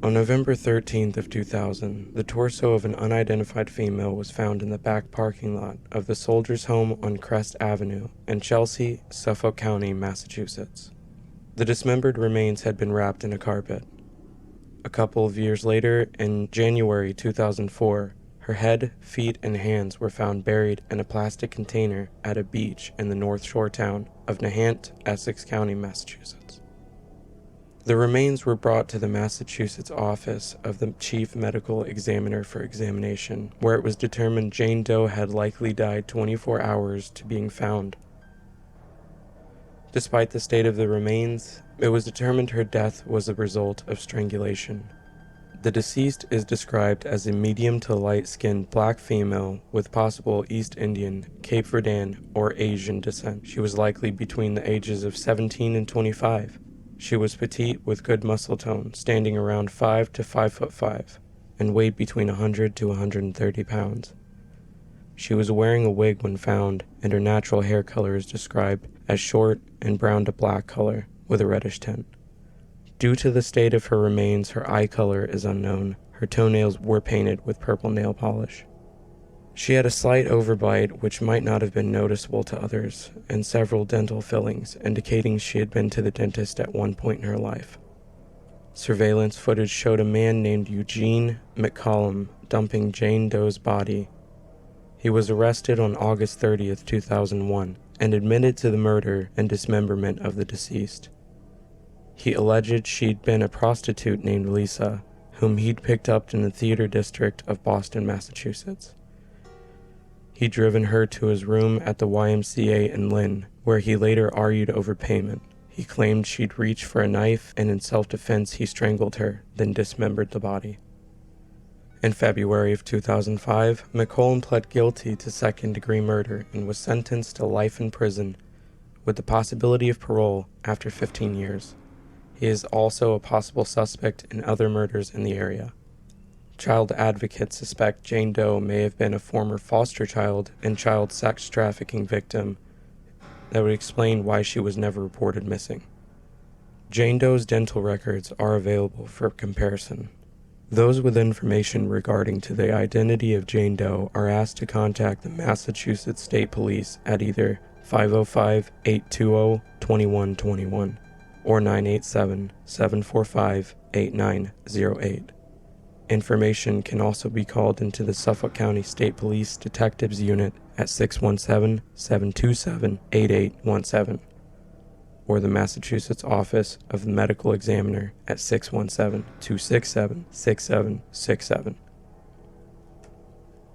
On November 13th of 2000, the torso of an unidentified female was found in the back parking lot of the Soldiers' Home on Crest Avenue in Chelsea, Suffolk County, Massachusetts. The dismembered remains had been wrapped in a carpet. A couple of years later, in January 2004, her head, feet, and hands were found buried in a plastic container at a beach in the North Shore town of Nahant, Essex County, Massachusetts. The remains were brought to the Massachusetts office of the chief medical examiner for examination, where it was determined Jane Doe had likely died 24 hours to being found. Despite the state of the remains, it was determined her death was a result of strangulation. The deceased is described as a medium to light-skinned black female with possible East Indian, Cape Verdean, or Asian descent. She was likely between the ages of 17 and 25. She was petite with good muscle tone, standing around 5 to 5'5", and weighed between 100 to 130 pounds. She was wearing a wig when found, and her natural hair color is described as short and brown to black color with a reddish tint. Due to the state of her remains, her eye color is unknown. Her toenails were painted with purple nail polish. She had a slight overbite, which might not have been noticeable to others, and several dental fillings, indicating she had been to the dentist at one point in her life. Surveillance footage showed a man named Eugene McCollom dumping Jane Doe's body. He was arrested on August 30th, 2001, and admitted to the murder and dismemberment of the deceased. He alleged she'd been a prostitute named Lisa, whom he'd picked up in the theater district of Boston, Massachusetts. He'd driven her to his room at the YMCA in Lynn, where he later argued over payment. He claimed she'd reached for a knife, and in self-defense he strangled her, then dismembered the body. In February of 2005, McCollum pled guilty to second-degree murder and was sentenced to life in prison, with the possibility of parole after 15 years. He is also a possible suspect in other murders in the area. Child advocates suspect Jane Doe may have been a former foster child and child sex trafficking victim. That would explain why she was never reported missing. Jane Doe's dental records are available for comparison. Those with information regarding to the identity of Jane Doe are asked to contact the Massachusetts State Police at either 505-820-2121 or 987-745-8908. Information can also be called into the Suffolk County State Police Detectives Unit at 617-727-8817, or the Massachusetts Office of the Medical Examiner at 617-267-6767.